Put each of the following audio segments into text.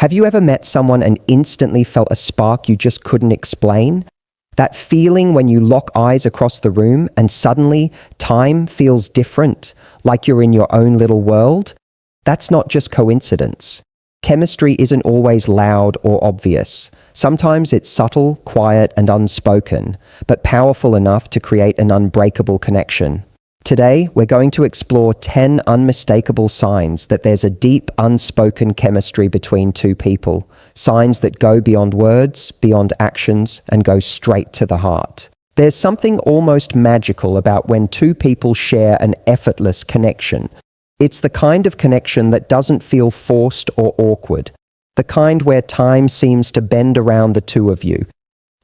Have you ever met someone and instantly felt a spark you just couldn't explain? That feeling when you lock eyes across the room and suddenly time feels different, like you're in your own little world? That's not just coincidence. Chemistry isn't always loud or obvious. Sometimes it's subtle, quiet, and unspoken, but powerful enough to create an unbreakable connection. Today, we're going to explore 10 unmistakable signs that there's a deep, unspoken chemistry between two people. Signs that go beyond words, beyond actions, and go straight to the heart. There's something almost magical about when two people share an effortless connection. It's the kind of connection that doesn't feel forced or awkward. The kind where time seems to bend around the two of you.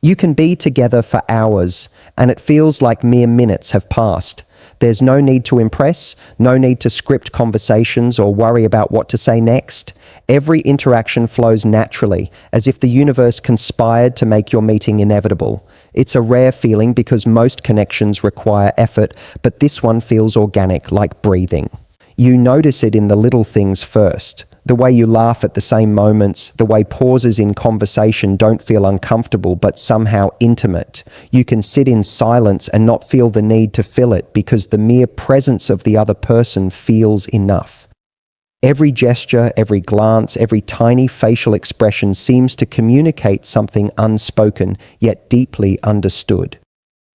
You can be together for hours, and it feels like mere minutes have passed. There's no need to impress, no need to script conversations or worry about what to say next. Every interaction flows naturally, as if the universe conspired to make your meeting inevitable. It's a rare feeling because most connections require effort, but this one feels organic, like breathing. You notice it in the little things first. The way you laugh at the same moments, the way pauses in conversation don't feel uncomfortable but somehow intimate. You can sit in silence and not feel the need to fill it because the mere presence of the other person feels enough. Every gesture, every glance, every tiny facial expression seems to communicate something unspoken yet deeply understood.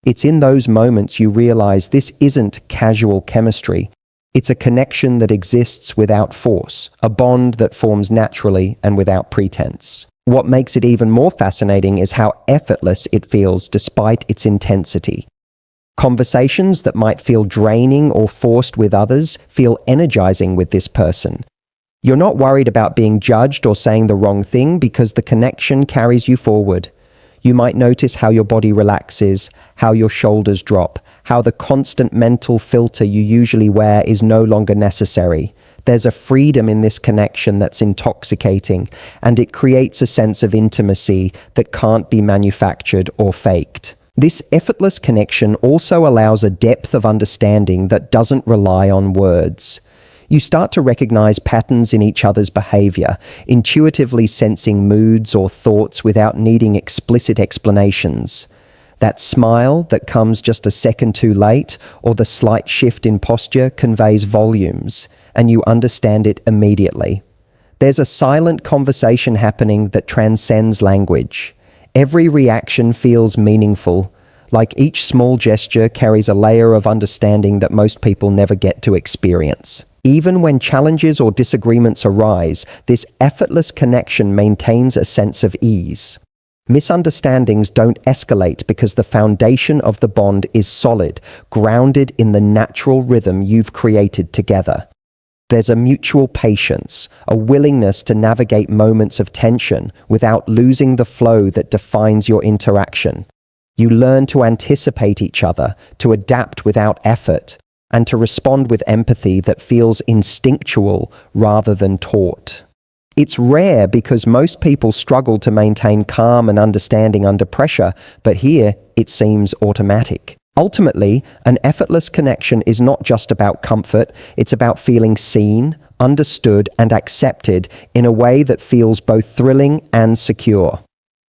It's in those moments you realize this isn't casual chemistry. It's a connection that exists without force, a bond that forms naturally and without pretense. What makes it even more fascinating is how effortless it feels despite its intensity. Conversations that might feel draining or forced with others feel energizing with this person. You're not worried about being judged or saying the wrong thing because the connection carries you forward. You might notice how your body relaxes, how your shoulders drop, how the constant mental filter you usually wear is no longer necessary. There's a freedom in this connection that's intoxicating, and it creates a sense of intimacy that can't be manufactured or faked. This effortless connection also allows a depth of understanding that doesn't rely on words. You start to recognize patterns in each other's behavior, intuitively sensing moods or thoughts without needing explicit explanations. That smile that comes just a second too late, or the slight shift in posture conveys volumes, and you understand it immediately. There's a silent conversation happening that transcends language. Every reaction feels meaningful, like each small gesture carries a layer of understanding that most people never get to experience. Even when challenges or disagreements arise, this effortless connection maintains a sense of ease. Misunderstandings don't escalate because the foundation of the bond is solid, grounded in the natural rhythm you've created together. There's a mutual patience, a willingness to navigate moments of tension without losing the flow that defines your interaction. You learn to anticipate each other, to adapt without effort, and to respond with empathy that feels instinctual rather than taught. It's rare because most people struggle to maintain calm and understanding under pressure, but here it seems automatic. Ultimately, an effortless connection is not just about comfort, it's about feeling seen, understood, and accepted in a way that feels both thrilling and secure.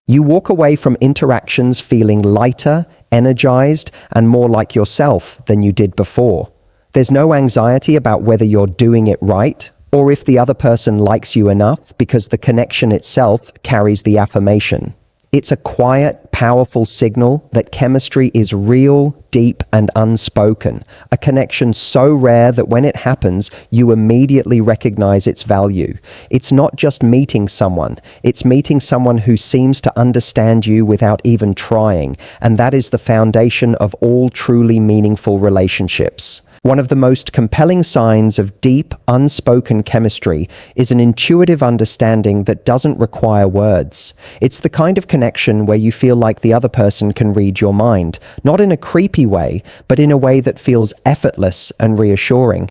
You walk away from interactions feeling lighter, energized, and more like yourself than you did before. There's no anxiety about whether you're doing it right or if the other person likes you enough because the connection itself carries the affirmation. It's a quiet, powerful signal that chemistry is real, deep, and unspoken, a connection so rare that when it happens, you immediately recognize its value. It's not just meeting someone, it's meeting someone who seems to understand you without even trying, and that is the foundation of all truly meaningful relationships. One of the most compelling signs of deep, unspoken chemistry is an intuitive understanding that doesn't require words. It's the kind of connection where you feel like the other person can read your mind, not in a creepy way, but in a way that feels effortless and reassuring.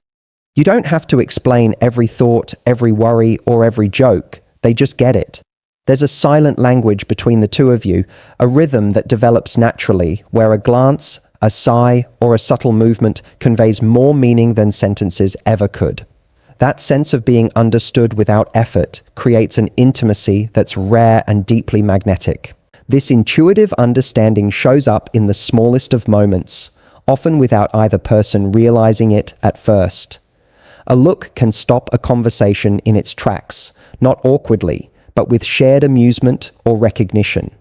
You don't have to explain every thought, every worry, or every joke. They just get it. There's a silent language between the two of you, a rhythm that develops naturally, where a glance, a sigh, or a subtle movement conveys more meaning than sentences ever could. That sense of being understood without effort creates an intimacy that's rare and deeply magnetic. This intuitive understanding shows up in the smallest of moments, often without either person realizing it at first. A look can stop a conversation in its tracks, not awkwardly, but with shared amusement or recognition.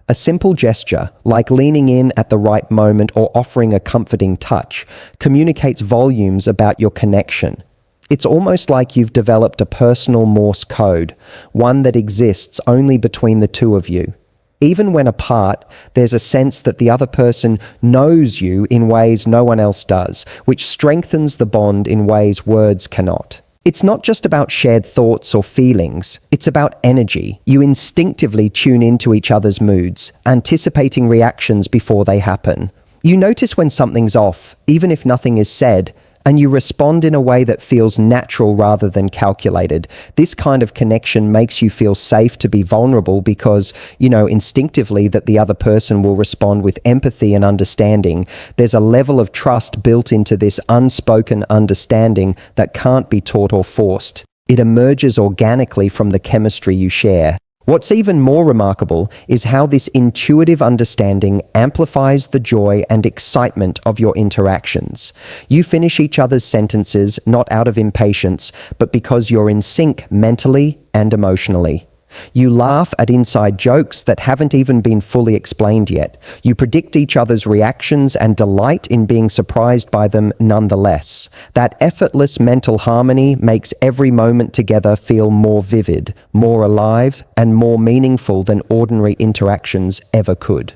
A simple gesture, like leaning in at the right moment or offering a comforting touch, communicates volumes about your connection. It's almost like you've developed a personal Morse code, one that exists only between the two of you. Even when apart, there's a sense that the other person knows you in ways no one else does, which strengthens the bond in ways words cannot. It's not just about shared thoughts or feelings, it's about energy. You instinctively tune into each other's moods, anticipating reactions before they happen. You notice when something's off, even if nothing is said, and you respond in a way that feels natural rather than calculated. This kind of connection makes you feel safe to be vulnerable because you know instinctively that the other person will respond with empathy and understanding. There's a level of trust built into this unspoken understanding that can't be taught or forced. It emerges organically from the chemistry you share. What's even more remarkable is how this intuitive understanding amplifies the joy and excitement of your interactions. You finish each other's sentences not out of impatience, but because you're in sync mentally and emotionally. You laugh at inside jokes that haven't even been fully explained yet. You predict each other's reactions and delight in being surprised by them nonetheless. That effortless mental harmony makes every moment together feel more vivid, more alive, and more meaningful than ordinary interactions ever could.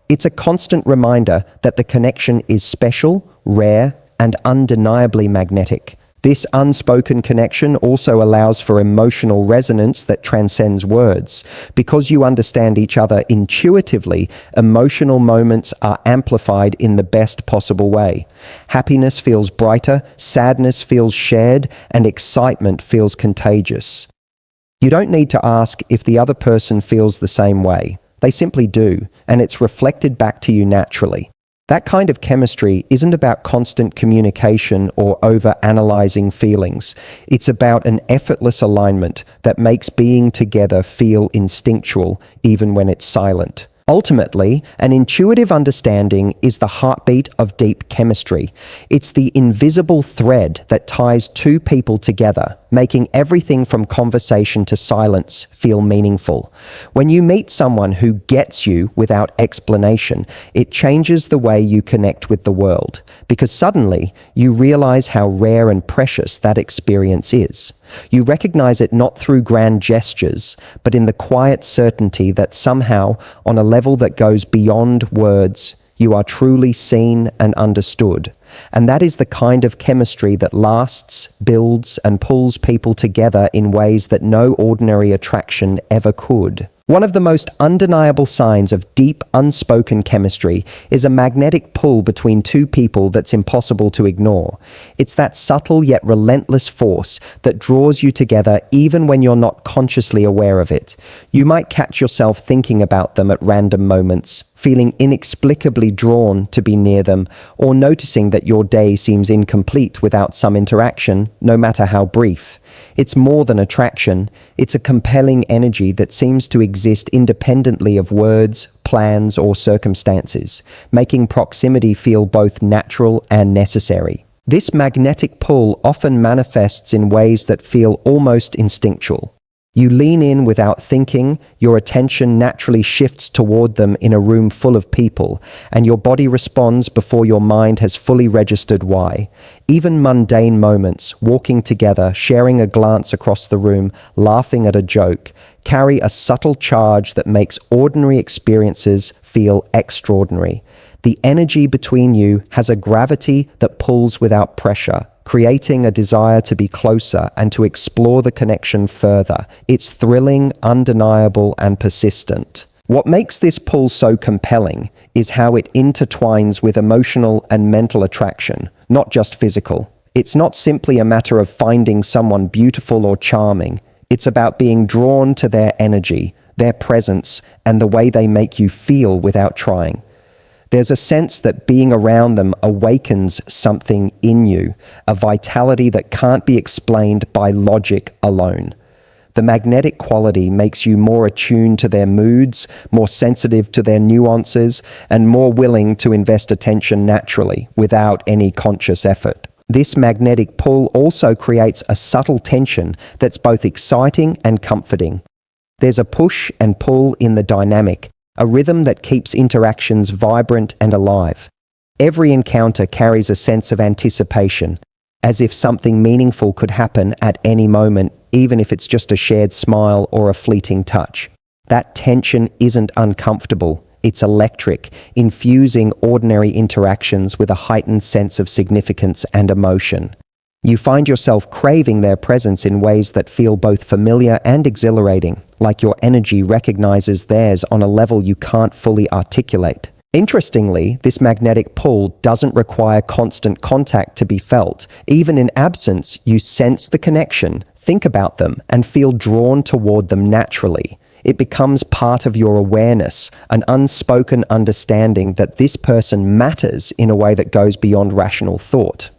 It's a constant reminder that the connection is special, rare, and undeniably magnetic. This unspoken connection also allows for emotional resonance that transcends words. Because you understand each other intuitively, emotional moments are amplified in the best possible way. Happiness feels brighter, sadness feels shared, and excitement feels contagious. You don't need to ask if the other person feels the same way. They simply do, and it's reflected back to you naturally. That kind of chemistry isn't about constant communication or over-analyzing feelings. It's about an effortless alignment that makes being together feel instinctual, even when it's silent. Ultimately, an intuitive understanding is the heartbeat of deep chemistry. It's the invisible thread that ties two people together, making everything from conversation to silence feel meaningful. When you meet someone who gets you without explanation, it changes the way you connect with the world, because suddenly you realize how rare and precious that experience is. You recognize it not through grand gestures, but in the quiet certainty that somehow, on a level that goes beyond words, you are truly seen and understood. And that is the kind of chemistry that lasts, builds, and pulls people together in ways that no ordinary attraction ever could. One of the most undeniable signs of deep, unspoken chemistry is a magnetic pull between two people that's impossible to ignore. It's that subtle yet relentless force that draws you together even when you're not consciously aware of it. You might catch yourself thinking about them at random moments, feeling inexplicably drawn to be near them, or noticing that your day seems incomplete without some interaction, no matter how brief. It's more than attraction, it's a compelling energy that seems to exist independently of words, plans, or circumstances, making proximity feel both natural and necessary. This magnetic pull often manifests in ways that feel almost instinctual. You lean in without thinking, your attention naturally shifts toward them in a room full of people, and your body responds before your mind has fully registered why. Even mundane moments, walking together, sharing a glance across the room, laughing at a joke, carry a subtle charge that makes ordinary experiences feel extraordinary. The energy between you has a gravity that pulls without pressure, creating a desire to be closer and to explore the connection further. It's thrilling, undeniable, and persistent. What makes this pull so compelling is how it intertwines with emotional and mental attraction, not just physical. It's not simply a matter of finding someone beautiful or charming. It's about being drawn to their energy, their presence, and the way they make you feel without trying. There's a sense that being around them awakens something in you, a vitality that can't be explained by logic alone. The magnetic quality makes you more attuned to their moods, more sensitive to their nuances, and more willing to invest attention naturally, without any conscious effort. This magnetic pull also creates a subtle tension that's both exciting and comforting. There's a push and pull in the dynamic, a rhythm that keeps interactions vibrant and alive. Every encounter carries a sense of anticipation, as if something meaningful could happen at any moment, even if it's just a shared smile or a fleeting touch. That tension isn't uncomfortable, it's electric, infusing ordinary interactions with a heightened sense of significance and emotion. You find yourself craving their presence in ways that feel both familiar and exhilarating, like your energy recognizes theirs on a level you can't fully articulate. Interestingly, this magnetic pull doesn't require constant contact to be felt. Even in absence, you sense the connection, think about them, and feel drawn toward them naturally. It becomes part of your awareness, an unspoken understanding that this person matters in a way that goes beyond rational thought.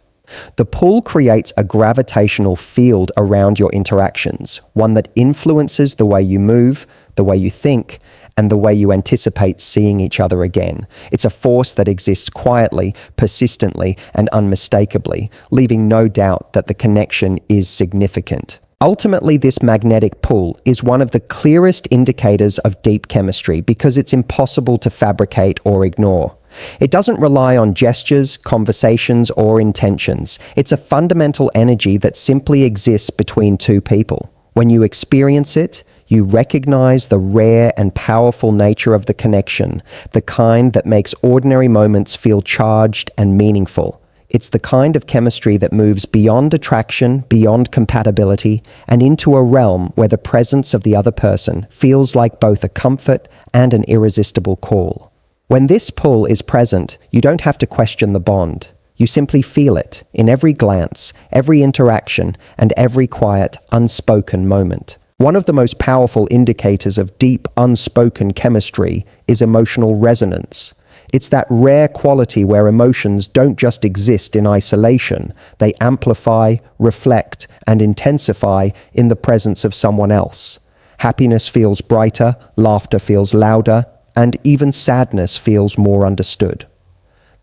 The pull creates a gravitational field around your interactions, one that influences the way you move, the way you think, and the way you anticipate seeing each other again. It's a force that exists quietly, persistently, and unmistakably, leaving no doubt that the connection is significant. Ultimately, this magnetic pull is one of the clearest indicators of deep chemistry because it's impossible to fabricate or ignore. It doesn't rely on gestures, conversations, or intentions. It's a fundamental energy that simply exists between two people. When you experience it, you recognize the rare and powerful nature of the connection, the kind that makes ordinary moments feel charged and meaningful. It's the kind of chemistry that moves beyond attraction, beyond compatibility, and into a realm where the presence of the other person feels like both a comfort and an irresistible call. When this pull is present, you don't have to question the bond. You simply feel it in every glance, every interaction, and every quiet, unspoken moment. One of the most powerful indicators of deep, unspoken chemistry is emotional resonance. It's that rare quality where emotions don't just exist in isolation, they amplify, reflect, and intensify in the presence of someone else. Happiness feels brighter, laughter feels louder, and even sadness feels more understood.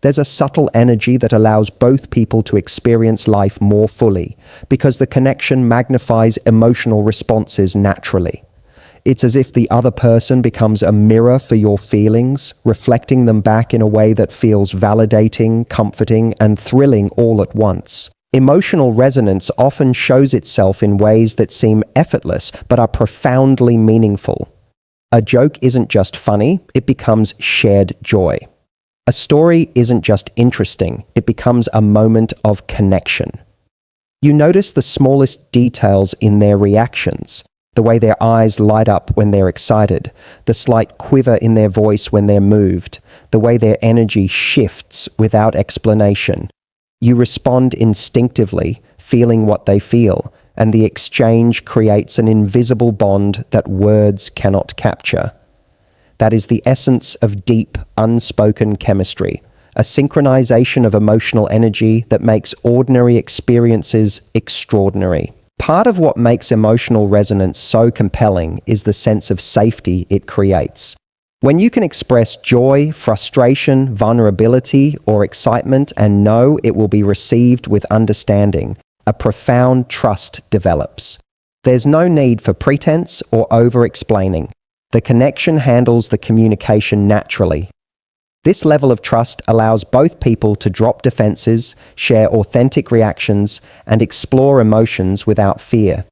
There's a subtle energy that allows both people to experience life more fully, because the connection magnifies emotional responses naturally. It's as if the other person becomes a mirror for your feelings, reflecting them back in a way that feels validating, comforting, and thrilling all at once. Emotional resonance often shows itself in ways that seem effortless, but are profoundly meaningful. A joke isn't just funny, it becomes shared joy. A story isn't just interesting, it becomes a moment of connection. You notice the smallest details in their reactions, the way their eyes light up when they're excited, the slight quiver in their voice when they're moved, the way their energy shifts without explanation. You respond instinctively, feeling what they feel, and the exchange creates an invisible bond that words cannot capture. That is the essence of deep, unspoken chemistry, a synchronization of emotional energy that makes ordinary experiences extraordinary. Part of what makes emotional resonance so compelling is the sense of safety it creates. When you can express joy, frustration, vulnerability, or excitement and know it will be received with understanding, a profound trust develops. There's no need for pretense or over-explaining. The connection handles the communication naturally. This level of trust allows both people to drop defenses, share authentic reactions, and explore emotions without fear.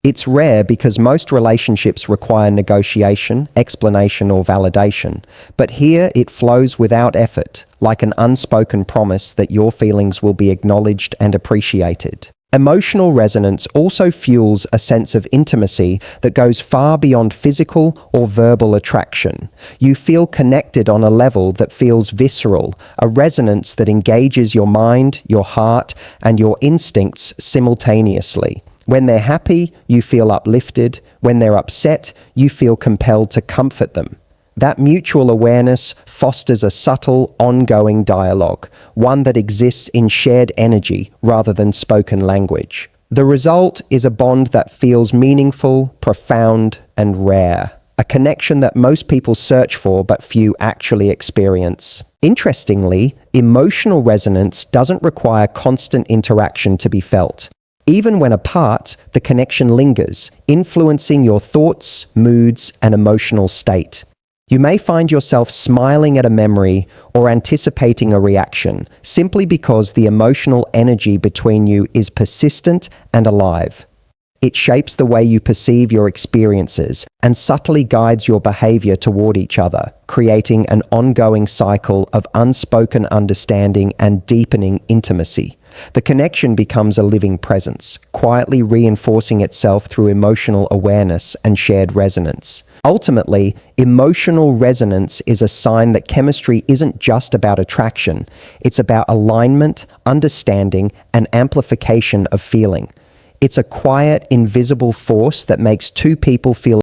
It's rare because most relationships require negotiation, explanation, or validation, but here it flows without effort, like an unspoken promise that your feelings will be acknowledged and appreciated. Emotional resonance also fuels a sense of intimacy that goes far beyond physical or verbal attraction. You feel connected on a level that feels visceral, a resonance that engages your mind, your heart, and your instincts simultaneously. When they're happy, you feel uplifted. When they're upset, you feel compelled to comfort them. That mutual awareness fosters a subtle, ongoing dialogue, one that exists in shared energy rather than spoken language. The result is a bond that feels meaningful, profound, and rare. A connection that most people search for but few actually experience. Interestingly, emotional resonance doesn't require constant interaction to be felt. Even when apart, the connection lingers, influencing your thoughts, moods, and emotional state. You may find yourself smiling at a memory or anticipating a reaction, simply because the emotional energy between you is persistent and alive. It shapes the way you perceive your experiences and subtly guides your behavior toward each other, creating an ongoing cycle of unspoken understanding and deepening intimacy. The connection becomes a living presence, quietly reinforcing itself through emotional awareness and shared resonance. Ultimately, emotional resonance is a sign that chemistry isn't just about attraction. It's about alignment, understanding, and amplification of feeling. It's a quiet, invisible force that makes two people feel